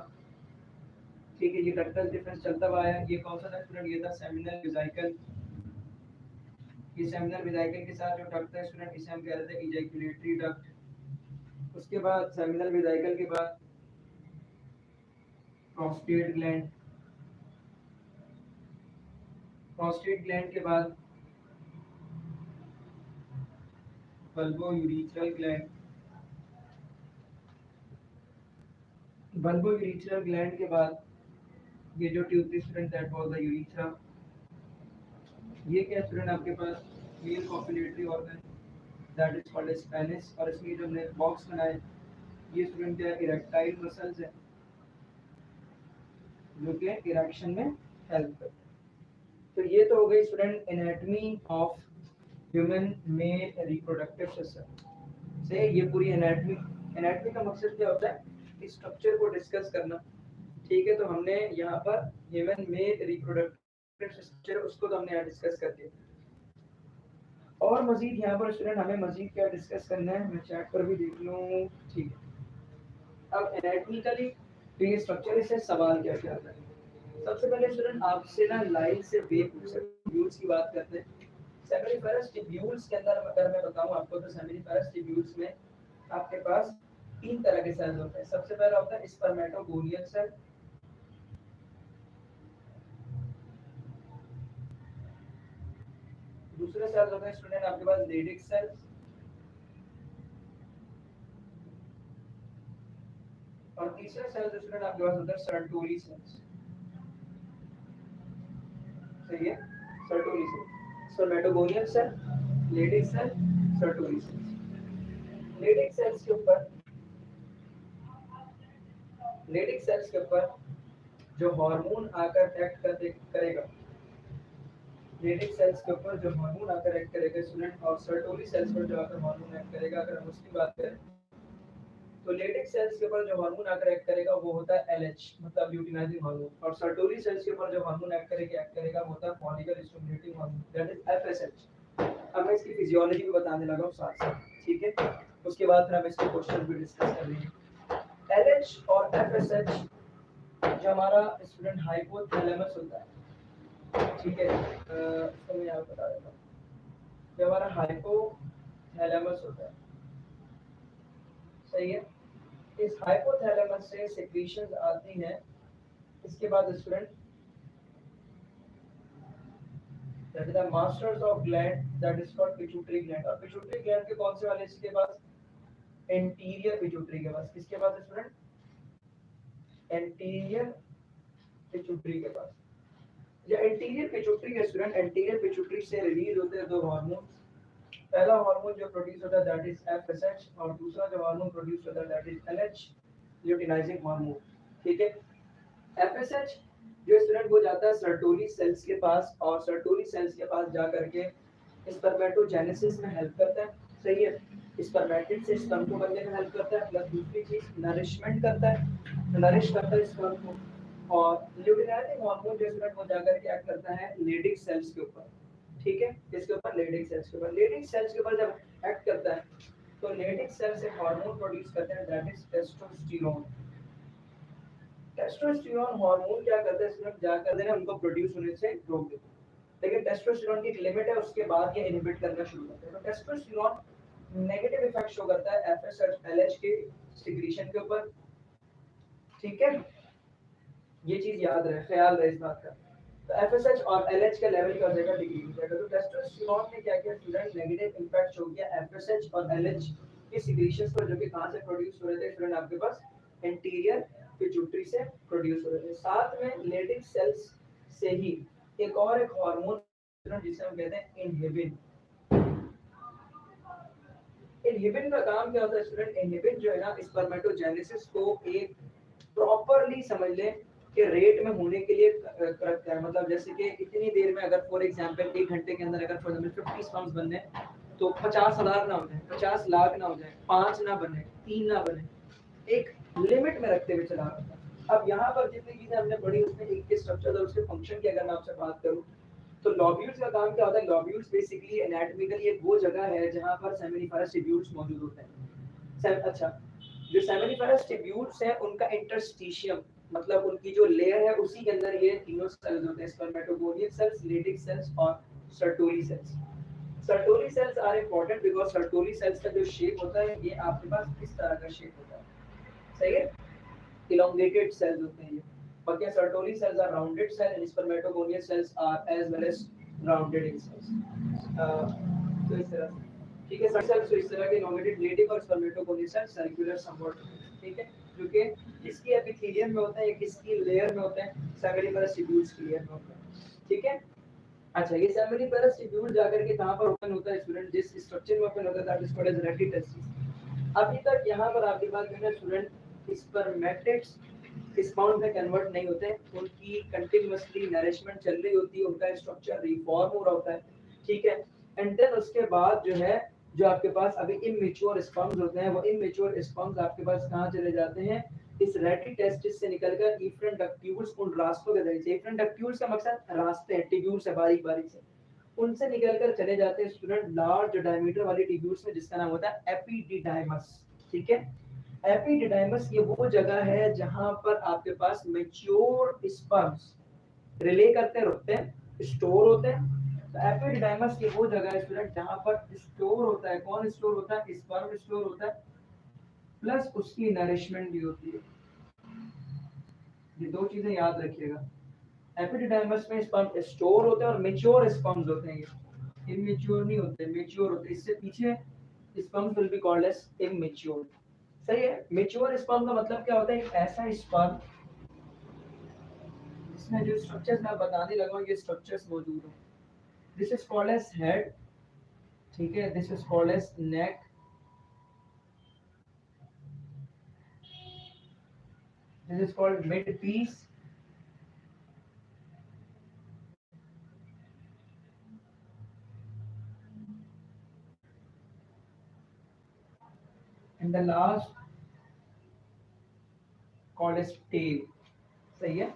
ठीक है। ये डक्टस डिफरेंस चलता हुआ आया, ये कौन सा था स्टूडेंट, ये था सेमिनल वेसिकल। ये सेमिनल वेसिकल के साथ जो डक्ट है स्टूडेंट, इसे हम कहते थे इजैक्युलेटरी डक्ट। उसके बाद सेमिनल वेसिकल के बाद प्रोस्टेट ग्लैंड, प्रोस्टेट ग्लैंड के बाद bulbourethral gland, bulbourethral gland के बाद ये जो ट्यूब थी student, that was the urethra. ये क्या स्टूडेंट आपके पास, male copulatory organ, that is called as penis. और इसमें जो हमने बॉक्स बनाए, ये स्टूडेंट क्या है, इरेक्टाइल मसल्स है, जो कि इरेक्शन में हेल्प करते हैं। तो ये तो हो गई student anatomy of human mail reproductive system से, ये पूरी एनाटॉमी। एनाटॉमी का मकसद क्या होता है, स्ट्रक्चर को डिस्कस करना, ठीक है। तो हमने यहाँ पर ह्यूमन मेल रिप्रोडक्टिव स्ट्रक्चर, उसको तो हमने यहाँ डिस्कस कर दिया। और मजीद यहाँ पर स्टूडेंट हमें मजीद क्या डिस्कस करना है, मैं चैट पर भी देख लूँ, ठीक है। अब एनाटॉमिकली तो ये स्ट्रक्चर, इससे सवाल क्या क्या आता है। सबसे पहले स्टूडेंट आपसे ना लाइन से वेव टिब्यूल्स की बात करते हैं। सेमिनिफेरस टिब्यूल्स के अंदर अगर मैं बताऊं आपको, तो सेमिनिफेरस टिब्यूल्स में आपके पास तीन तरह के सेल्स होते हैं। सबसे पहला होता है स्पर्मेटोगोनियल सेल, दूसरे सेल्स होते हैं स्टूडेंट आपके पास लेडिक सेल्स, और तीसरा सेल स्टूडेंट आपके पास होता है सर्टोरी सेल्स, सही है, Sertoli cell, spermatogonial cell, Leydig cell, Sertoli cell. Leydig cells के ऊपर, लेडिक सेल्स के ऊपर जो हार्मोन आकर एक्ट करेगा, लेडिक सेल्स के ऊपर जो हार्मोन आकर एक्ट करेगा स्टूडेंट, और सर्टोरी सेल्स पर जो आकर हार्मोन एक्ट करेगा, अगर हम उसकी बात करें तो लेडिक सेल्स के ऊपर जो हार्मोन आकर एक्ट करेगा वो होता है एलएच, मतलब ल्यूटिनाइजिंग हार्मोन, और सर्टोरी सेल्स के ऊपर जो हार्मोन एक्ट करेगा वो होता है follicle stimulating hormone, that is FSH. अब मैं इसकी फिजियोलॉजी भी बताने लगा हूं साथ साथ, ठीक है, उसके बाद फिर हम इसके क्वेश्चन भी डिस्कस कर लेंगे। एलएच और एफएसएच जो हमारा स्टूडेंट हाइपोथैलेमस होता है, ठीक है, इसको मैं यहाँ बता देता हूँ, जो हमारा हाइपोथैलेमस होता है, सही है, इस हाइपोथैलेमस से सेक्रीशंस आती हैं, इसके बाद student that is the masters of gland, that is called pituitary gland, और पिट्यूटरी ग्लैंड के कौन से वाले इसके पास, एंटीरियर पिट्यूटरी के पास, किसके पास स्टूडेंट, एंटीरियर पिट्यूटरी के पास। या एंटीरियर पिट्यूटरी के स्टूडेंट, एंटीरियर पिट्यूटरी से रिलीज होते हैं दो हार्मोन, पहला हार्मोन जो प्रोड्यूस होता है दैट इज एफएसएच, और दूसरा जो हार्मोन प्रोड्यूस होता है that is LH, luteinizing hormone, ठीक है। एफएसएच जो स्टूडेंट वो जाता है सर्टोरी सेल्स के पास, और सर्टोरी सेल्स के पास जा करके स्पर्मेटोजेनेसिस में हेल्प करता है, सही है, स्पर्मेटिड से स्पर्म को बनने में हेल्प करता है, प्लस दूसरी चीज नरिशमेंट करता है, नरिश करता है स्पर्म को, और ल्यूटिनाइजिंग हार्मोन जो स्टूडेंट वो जाकर के एक्ट करता है लेडिक सेल्स के ऊपर, ठीक है, इसके ऊपर लेडिक सेल्स के ऊपर, लेडिक सेल्स के ऊपर जब एक्ट करता है तो लेडिक सेल्स एक हार्मोन प्रोड्यूस करते हैं that is testosterone. Testosterone hormone क्या करता है स्टूडेंट, जा कर देना उनको प्रोड्यूस होने से रोक देता है, लेकिन टेस्टोस्टेरोन की एक लिमिट है, उसके बाद ये इनहिबिट करना शुरू करते हैं। तो टेस्टोस्टेरोन नेगेटिव इफेक्ट शो करता है एफएसएच एलएच के सिक्रीशन के ऊपर, ठीक है, ये चीज याद रहे, ख्याल रहे इस बात का। तो एफएसएच और एलएच का लेवल क्या हो जाएगा, डिक्रीज हो जाएगा। तो टेस्टोस्टेरोन ने क्या किया स्टूडेंट, नेगेटिव इंपैक्ट शो किया एफएसएच और एलएच के सिक्रीशंस पर, जो कि कहां से प्रोड्यूस हो रहे थे स्टूडेंट, आपके पास एंटीरियर पिट्यूटरी से प्रोड्यूस हो रहे थे। साथ में लेडिक सेल्स से ही एक और एक हार्मोन जिसे हम कहते हैं इनहिबिन। इनहिबिन का काम क्या होता है स्टूडेंट, इनहिबिन जो है ना स्पर्मेटोजेनेसिस को एक प्रॉपरली समझ लें कि रेट में होने के लिए करता है, मतलब जैसे कि इतनी देर में अगर फॉर एग्जांपल 1 घंटे के अंदर अगर फॉर एग्जांपल 50 स्पर्म्स बनने तो 50,000 ना हो जाए, 50 लाख ना हो जाए, 5 ना बने, 3 ना बने, एक लिमिट में रखते हुए चला रहा था। अब यहाँ पर जितनी चीजें हमने पढ़ी उसमें एक के स्ट्रक्चर और उसके फंक्शन की अगर मैं आपसे बात करूँ तो लॉब्यूल्स का काम क्या होता है, लॉब्यूल्स बेसिकली एनाटॉमिकली एक वो जगह है जहाँ पर सेमिनिफरस ट्यूब्यूल्स मौजूद होते हैं। अच्छा, जो सेमिनिफरस ट्यूब्यूल्स हैं उनका इंटरस्टिशियम, मतलब उनकी जो लेयर है उसी के अंदर ये तीनों सेल्स होते हैं, स्पर्मेटोगोनियल सेल्स, लेडिक सेल्स और Sertoli cells. Sertoli cells are important because Sertoli cells का जो शेप होता है ये आपके पास इस तरह का शेप होता है, सही है, elongated cells होते हैं ये, बाकी Sertoli cells are rounded cell and spermatogonial cells are as well as rounded in cells. तो इस तरह से, ठीक है, सेल्स तो इस तरह के elongated, लेडिक और स्पर्मेटोगोनियल सेल सर्कुलर समवॉट, ठीक है, जो कि किसकी एपिथेलियम में होता है या किसकी लेयर में होता है, सेमिनिफरस ट्यूब्यूल्स की लेयर में होता है, ठीक है। अच्छा, ये सेमिनिफरस ट्यूब्यूल जाकर के कहां पर ओपन होता है स्टूडेंट, जिस स्ट्रक्चर में ओपन होता है that is called as rete testis. अभी तक यहाँ पर आपके पास जो है स्टूडेंट स्पर्मेटिड्स स्पाउंड में कन्वर्ट नहीं होते, उनकी कंटिन्यूअसली नरिशमेंट चल रही होती है, उनका स्ट्रक्चर रिफॉर्म हो रहा होता है, ठीक है, एंड देन उसके बाद जो है जो आपके पास अभी इमैच्योर स्पर्म्स होते हैं वो इमैच्योर स्पर्म्स आपके पास कहाँ चले जाते हैं, इस रेटिटेस्टिस से निकलकर इफ्रन डक्ट्यूल्स उन रास्तों के जरिए, इफ्रन डक्ट्यूल्स का मकसद रास्ते हैं, ट्यूब्यूल से बारीक बारीक से, उनसे निकलकर चले जाते हैं स्टूडेंट लार्ज डायमीटर वाली ट्यूब्यूल्स में जिसका नाम होता है एपिडिडाइमस, ठीक है। एपिडिडाइमस ये वो जगह है जहां पर आपके पास मैच्योर स्पर्म्स रिले करते रुकते हैं, स्टोर होते हैं। तो एपिडिडाइमस ये वो जगह है स्टूडेंट जहां पर स्टोर होता है, कौन स्टोर होता है, स्पर्म स्टोर होता है, प्लस उसकी नरिशमेंट भी होती है। ये दो चीजें याद रखिएगा, एपिडिडाइमस में स्पर्म स्टोर होते हैं और मैच्योर स्पर्म्स होते हैं, ये इमैच्योर नहीं होते, मैच्योर होते हैं, इससे पीछे sperms will be called as immature, सही है। मेच्योर स्पर्म का मतलब क्या होता है? एक ऐसा स्पर्म जिसमें जो स्ट्रक्चर्स मैं बताने लगा हूं ये स्ट्रक्चर्स मौजूद हो। This is called as head, ठीक है, this is called as neck, this is called mid piece, and the last called as tail. सही है।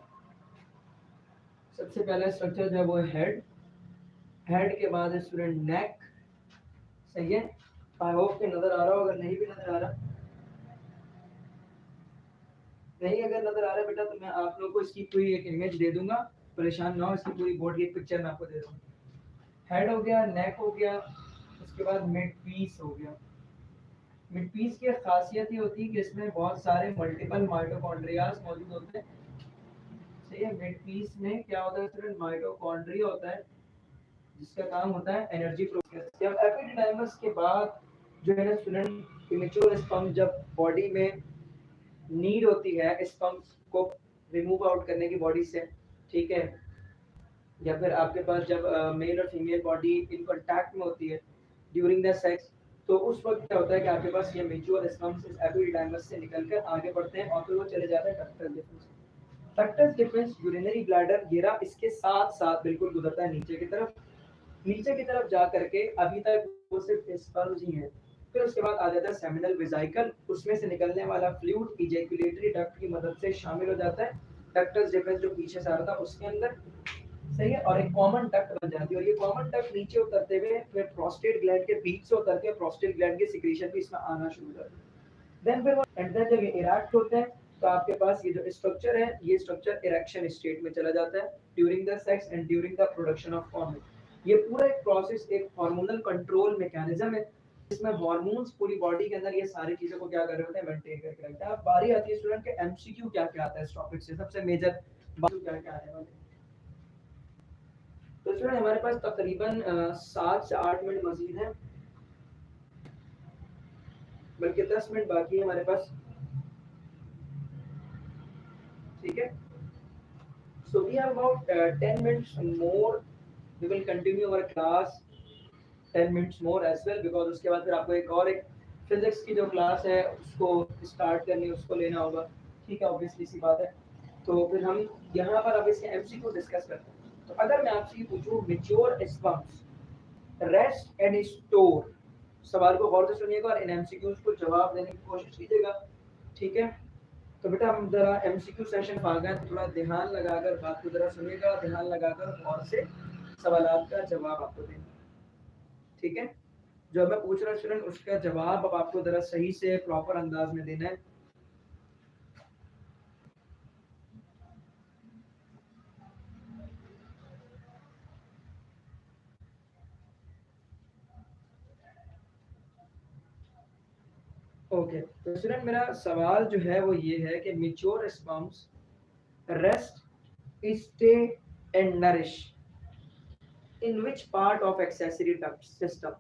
सबसे पहला स्ट्रक्चर जो है वो हेड, हेड के बाद स्टूडेंट नेक। सही है। आई होप कि नजर आ रहा हो, अगर नहीं भी नजर आ रहा, नहीं अगर नजर आ रहा है बेटा तो मैं आप लोगों को इसकी पूरी एक इमेज दे दूंगा, परेशान ना हो, इसकी पूरी बोर्ड की एक पिक्चर मैं आपको दे दूंगा। हेड हो गया, नेक हो गया, उसके बाद मिड पीस हो गया। मिड पीस की खासियत ये होती है कि इसमें बहुत सारे मल्टीपल माइटोकॉन्ड्रियाज मौजूद होते हैं। सही है। मिड पीस में क्या होता है स्टूडेंट? माइटोकॉन्ड्रिया होता है जिसका काम होता है एनर्जी प्रोड्यूस। जब एपिडिडाइमस के बाद जो है ना स्टूडेंट, इमेच्योर स्पर्म जब बॉडी में नीड होती है स्पर्म को रिमूव आउट करने की बॉडी से, ठीक है, या फिर आपके पास जब मेल और फीमेल बॉडी इन कांटेक्ट में होती है ड्यूरिंग द सेक्स, तो उस वक्त क्या होता है कि आपके पास ये मेच्योर स्पर्म्स इस एपिडिडाइमस से निकलकर आगे बढ़ते हैं और फिर वो चले जाते हैं ductus difference. Ductus difference urinary bladder घेरा इसके साथ साथ बिल्कुल गुजरता है नीचे की तरफ, नीचे की तरफ जा करके अभी तक वो सिर्फ स्पर्म्स ही हैं। फिर उसके बाद आ जाता है सेमिनल वेसिकल, उसमें से निकलने वाला फ्लूइड इजैकुलेटरी डक्ट की मदद से शामिल हो जाता है डक्टस डिफरेंस जो पीछे से आ रहा था उसके अंदर। सही है। और एक कॉमन डक्ट बन जाती है और ये कॉमन डक्ट नीचे उतरते हुए फिर प्रोस्टेट ग्लैंड के बीच से उतर के प्रोस्टेट ग्लैंड की सिक्रीशन भी इसमें आना शुरू हो जाता है। देन फिर वो एंड देन जब ये इरेक्ट होते हैं तो आपके पास ये जो स्ट्रक्चर है ये स्ट्रक्चर इरेक्शन स्टेट में चला जाता है during the sex and during the production of hormone. ये पूरा एक प्रोसेस एक हार्मोनल कंट्रोल मैकेनिज्म है जिसमें हार्मोन्स पूरी बॉडी के अंदर ये सारी चीजों को क्या कर रहे होते हैं? मेंटेन करके रखते हैं। अब बारी आती है स्टूडेंट के एमसीक्यू क्या क्या आता है इस टॉपिक से, सबसे मेजर बात क्या क्या आने वाले। तो स्टूडेंट हमारे पास तकरीबन 7 से 8 मिनट मजीद है, बल्कि 10 मिनट बाकी है हमारे पास, ठीक है। So we have about 10 minutes more. We will continue our class 10 minutes more as well because उसके बाद फिर आपको एक फिजिक्स की जो क्लास है उसको स्टार्ट करनी है, उसको लेना होगा, ठीक है, ऑब्वियसली सी बात है। तो फिर हम यहाँ पर अब इसके एमसीक्यू डिस्कस करते हैं। तो अगर मैं आपसे ये पूछूं mature sperms rest and store, सवाल को गौर से सुनिएगा और इन एमसीक्यूज को जवाब देने की कोशिश कीजिएगा, ठीक है। तो बेटा हम जरा एमसीक्यू सेशन आ गए, तो थोड़ा ध्यान लगाकर बात को जरा सुनिएगा, ध्यान लगाकर गौर से सवाल का जवाब आपको देना, ठीक है। जो मैं पूछ रहा हूँ स्टूडेंट उसका जवाब अब आपको जरा सही से प्रॉपर अंदाज में देना है। ओके, तो स्टूडेंट मेरा सवाल जो है वो ये है कि mature sperms rest, stay and nourish in which part of accessory duct system.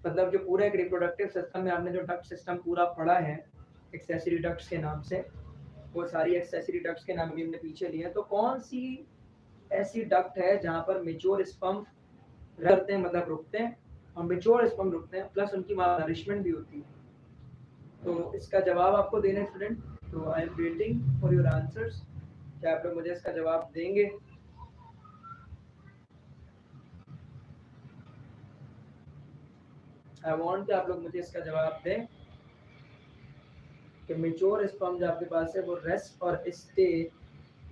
मतलब जो पूरा एक रिप्रोडक्टिव सिस्टम में आपने जो डक्ट सिस्टम पूरा पढ़ा है एक्सेसरी डक्ट्स के नाम से, वो सारी एक्सेसरी डक्ट्स के नाम भी हमने पीछे लिए, तो कौन सी ऐसी डक्ट है जहाँ पर मेच्योर स्पर्म रहते हैं, मतलब रुकते हैं, और मेच्योर स्पर्म रुकते हैं प्लस उनकी नरिशमेंट भी होती है। तो इसका जवाब आपको देना है स्टूडेंट। तो आई am waiting for your answers. क्या आप लोग मुझे इसका जवाब देंगे? आई वांट कि आप लोग मुझे इसका जवाब दें कि मेच्योर स्पर्म जो आपके पास है वो रेस्ट और स्टे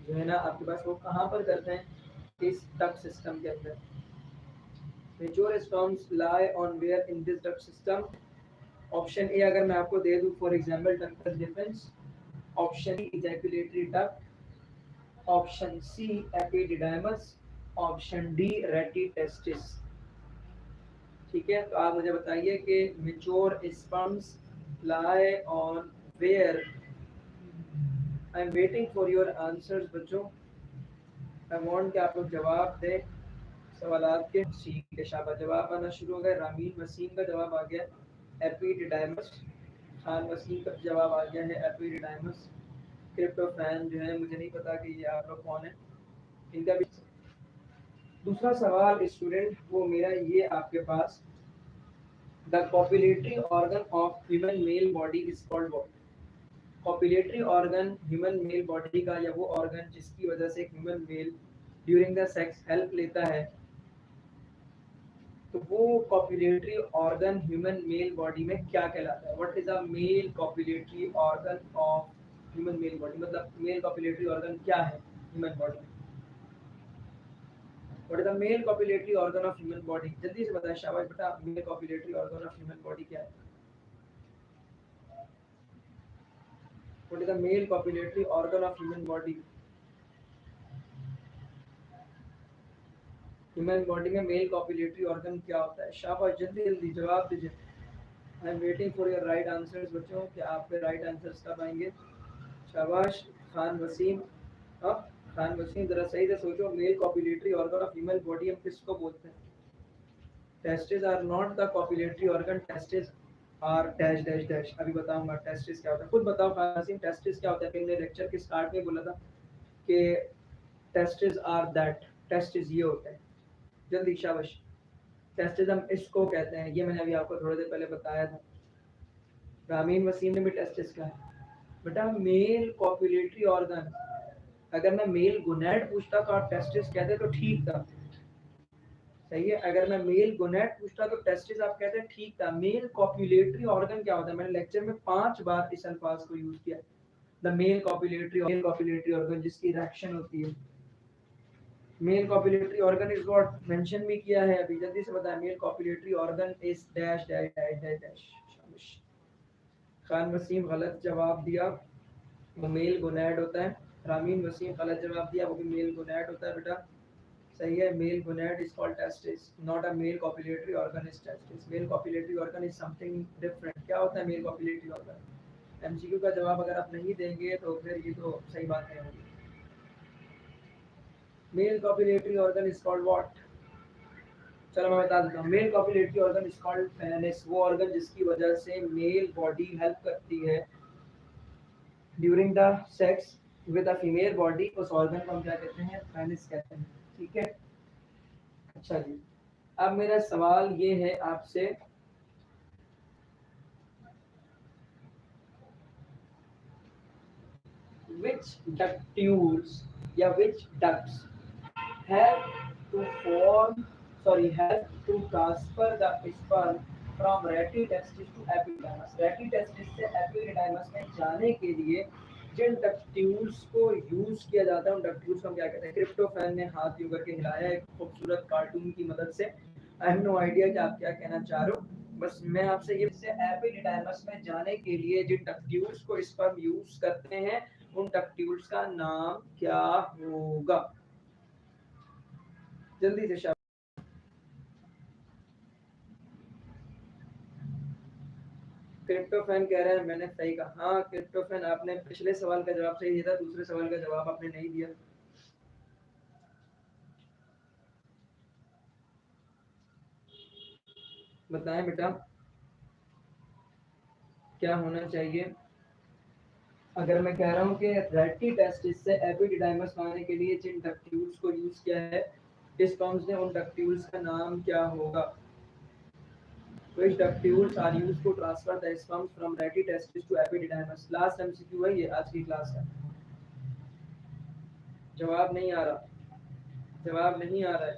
जो है ना आपके पास वो कहाँ पर करते हैं इस डक्ट सिस्टम के अंदर। Mature sperms lie on where in this duct system. Option A अगर मैं आपको दे दूं for example ductus deferens, option B ejaculatory duct, option C epididymis, option D rete testis. ठीक है, तो आप मुझे बताइए कि mature sperms lie on where. I am waiting for your answers बच्चों। आई वांट कि आप लोग जवाब दें सवालात के। ठीक है शाबाश, जवाब आना शुरू हो गए। रामीन वसीम का जवाब आ गया एपिडिडाइमस। खान वसीम का जवाब आ गया है एपिडिडाइमस। क्रिप्टोफैन जो है मुझे नहीं पता कि ये आप लोग कौन है, इनका भी। दूसरा सवाल स्टूडेंट वो मेरा ये आपके पास, the copulatory organ of human male body is called what? Copulatory organ human male body का, या वो ऑर्गन जिसकी वजह से human male during the sex help लेता है, तो वो copulatory organ human male body में क्या कहलाता है? What is a male copulatory organ of human male body, मतलब मेल कॉपुलेटरी ऑर्गन क्या है ह्यूमन बॉडी में? What is the male copulatory organ of human body? जल्दी से बताएं शाबाश बेटा, male copulatory organ of human body क्या है? What is the male copulatory organ of human body? Human body में मेल कॉपुलेटरी ऑर्गन क्या होता है? शाबाश, जल्दी जल्दी जवाब दीजिए। I am waiting for your right answers बच्चों, कि आपके राइट आंसर्स कब आएंगे? शाबाश खान वसीम। अब खान वसीम जरा सही से सोचो, male copulatory organ of human body हम किसको बोलते हैं? Testis are not the copulatory organ, testis are dash dash dash. अभी बताऊंगा टेस्टिस क्या होता है, खुद बताओ खान वसीम टेस्टिस क्या होता है? मैंने लेक्चर के स्टार्ट में बोला था कि टेस्टिस आर दैट, टेस्टिस ये होता है। जल्दी शाबाश। टेस्टिस हम इसको कहते हैं, ये मैंने अभी आपको थोड़ी देर पहले बताया था। रामीन वसीम ने भी टेस्टिस कहा है। बेटा मेल कॉपुलेटरी ऑर्गन, अगर मैं मेल गोनैड पूछता तो आप टेस्टिस कहते तो ठीक था, सही है। अगर मैं मेल गोनैड पूछता तो टेस्टिस आप कहते ठीक था। मेल कॉपुलेटरी ऑर्गन क्या होता है? मैंने लेक्चर में 5 बार इस अल्फाज को यूज किया, द मेल कॉपुलेटरी ऑर्गन जिसकी इरेक्शन होती है। Male copulatory organ is what, mention भी किया है अभी, जल्दी से बताएं। Male copulatory organ is dash dash dash dash dash. शाबाश। खान वसीम गलत जवाब दिया, वो मेल गोनैड होता है। रामीन वसीम गलत जवाब दिया, वो भी मेल गोनैड होता है बेटा, सही है। Male gonad is called testis, not a male copulatory organ is testis. Male copulatory organ is something different. क्या होता है मेल कॉपुलेटरी ऑर्गन? एमसीक्यू का जवाब अगर आप नहीं देंगे तो फिर ये तो सही बात नहीं होगी। Male copulatory organ is called what? चलो मैं बता देता हूँ। Male copulatory organ is called penis, वो ऑर्गन जिसकी वजह से मेल बॉडी हेल्प करती है during the sex with a female body, उस ऑर्गन को हम क्या कहते हैं? पेनिस कहते हैं, ठीक है। अच्छा जी, अब मेरा सवाल ये है आपसे, which ductules या which ducts help to form, sorry, help to transfer the sperm from ratty testis to epididymis? ratty testis से epididymis में जाने के लिए जिन डक्ट्यूल्स को यूज किया जाता है उन डक्ट्यूल्स को हम क्या कहते हैं? क्रिप्टोफैन ने हाथ यूं करके हिलाया एक खूबसूरत कार्टून की मदद से। आई हैव नो आइडिया कि आप क्या कहना चाह रहे हो, बस मैं आपसे ये से एपिडिडाइमस में जाने के लिए जिन डक्ट्यूल्स को स्पर्म यूज करते हैं उन डक्ट्यूल्स का नाम क्या होगा? जल्दी से शाबाश। क्रिप्टोफैन कह रहे हैं मैंने सही कहा। हाँ क्रिप्टोफैन, आपने पिछले सवाल का जवाब सही दिया था, दूसरे सवाल का जवाब आपने नहीं दिया। बताएं बेटा क्या होना चाहिए? अगर मैं कह रहा हूँ कि रेटी टेस्टिस से एपिडिडाइमस पाने के लिए जिन डक्ट्यूल्स को यूज किया है डिस्कॉम्स ने, उन डक्ट्यूल्स का नाम क्या होगा? Which ductules are used to transfer the sperms from ratty testis to epididymis? Last MCQ है ये आज की क्लास का। जवाब नहीं आ रहा, जवाब नहीं आ रहा है।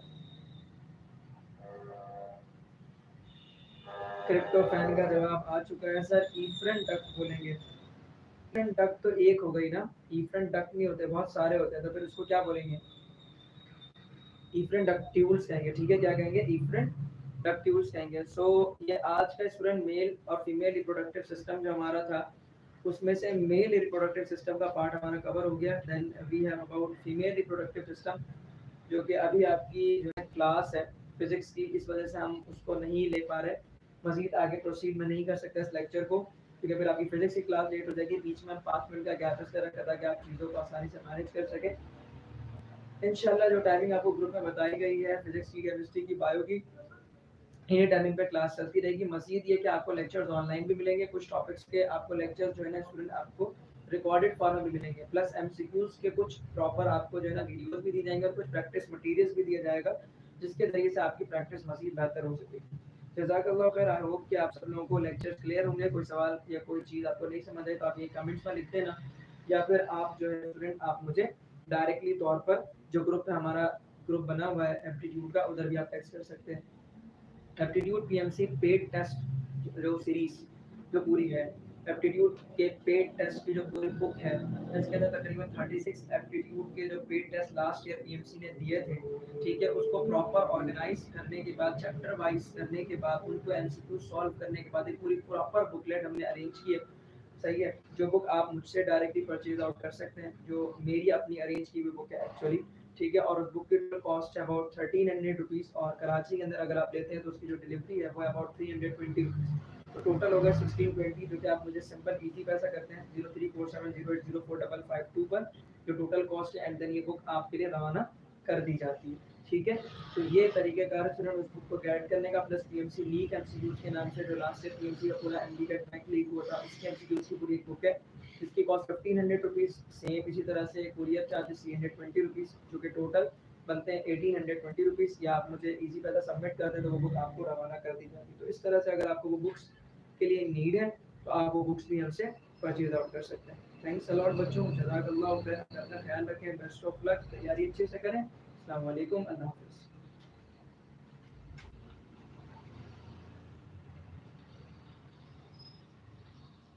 क्रिप्टोफैन का जवाब आ चुका है सर, ईफ्रन डक्ट बोलेंगे। ईफ्रन डक्ट तो एक हो गई ना, ईफ्रन डक्ट नहीं होते, बहुत सारे होते हैं, तो फिर उसको क्या बोलेंगे? ईफ्रन डक्ट्यूल्स कहेंगे, ठीक है। क्या कहेंगे? ईफ्रन डक्ट्यूल्स कहेंगे। सो ये आज का स्टूडेंट मेल और फीमेल रिप्रोडक्टिव सिस्टम जो हमारा था उसमें से मेल रिप्रोडक्टिव सिस्टम का पार्ट हमारा कवर हो गया। Then we have about female reproductive system, जो कि अभी आपकी जो है क्लास है फिजिक्स की, इस वजह से हम उसको नहीं ले पा रहे, मजीद आगे प्रोसीड में नहीं कर सकते इस लेक्चर को, क्योंकि फिर आपकी फिजिक्स की क्लास लेट हो जाएगी। बीच में हम 5 मिनट का गैप इसलिए रखा था कि आप चीज़ों को आसानी से मैनेज कर सकें। इंशाल्लाह जो टाइमिंग आपको ग्रुप में बताई गई है फिजिक्स की, केमिस्ट्री की, बायो की, इन्हीं टाइमिंग पे क्लास चलती रहेगी। मज़ीद ये कि आपको लेक्चर्स ऑनलाइन भी मिलेंगे, कुछ टॉपिक्स के आपको लेक्चर्स जो है ना स्टूडेंट आपको रिकॉर्डेड फॉर्म में भी मिलेंगे, प्लस एमसीक्यूज़ के कुछ प्रॉपर आपको जो है ना वीडियोज़ भी दी जाएँगे और कुछ प्रैक्टिस मटीरियल्स भी दिया जाएगा, जिसके ज़रिए से आपकी प्रैक्टिस मज़ीद बेहतर हो सकेगी। जज़ाकल्लाह खैर, आई होप कि आप सब लोगों को लेक्चर्स क्लियर होंगे। कोई सवाल या कोई चीज़ आपको नहीं समझ आई तो आप ये कमेंट्स में लिख देना, या फिर आप जो है स्टूडेंट आप मुझे डायरेक्टली तौर पर जो ग्रुप है हमारा ग्रुप बना हुआ है एप्टीट्यूड का, उधर भी आप टेक्स्ट कर सकते हैं। एप्टीट्यूड पीएमसी पेड टेस्ट जो सीरीज जो पूरी है, एप्टीट्यूड के पेड टेस्ट की जो पूरी बुक है, इसके अंदर तकरीबन 36 एप्टीट्यूड के जो paid test last year PMC ने दिए थे, ठीक है, उसको प्रॉपर ऑर्गेनाइज करने के बाद, चैप्टर वाइज करने के बाद, उनको एमसीक्यू सॉल्व करने के बाद एक पूरी प्रॉपर बुकलेट हमने अरेंज की है। सही है, जो बुक आप मुझसे डायरेक्टली परचेज आउट कर सकते हैं, जो मेरी अपनी अरेंज की हुई बुक है एक्चुअली, ठीक है, और उस बुक की टोटल कॉस्ट है अबाउट 1300 रुपीज़, और कराची के अंदर अगर आप लेते हैं तो उसकी जो डिलीवरी है वो है अबाउट 320 रुपीज़। तो टोटल होगा 1620, जो कि आप मुझे सिंपल ईजी पैसा करते हैं 034708045552 पर जो टोटल कॉस्ट है, एंड देन ये बुक आपके लिए रवाना कर दी जाती है। ठीक है, तो ये तरीक़ेकार है उस बुक को गाइड करने का, प्लस पीएमसी लीक एमसीक्यूज के नाम से जो लास्ट ईयर पीएमसी का पूरा एमडी का बैंक लीक हुआ था, उसके एमसीक्यूज की पूरी एक बुक है, जिसकी कॉस्ट 1500 रुपीज़। सेम इसी तरह से कुरियर चार्जेस 320 रुपीज़, जो कि टोटल बनते हैं 1820 रुपीज़, या आप मुझे ईजी पैसा सबमिट कर दें तो वो बुक आपको रवाना कर दी जाती है। तो इस तरह से अगर आपको वो बुक्स के लिए नीड है तो आप वो बुक्स भी हमसे परचेज आउट कर सकते हैं। थैंक्स अलॉट बच्चों, जज़ाकल्लाह खैर, अपना ख्याल रखें, बेस्ट ऑफ लक, तैयारी अच्छे से करें। अस्सलाम वालेकुम, अल्लाह हाफ़िज़।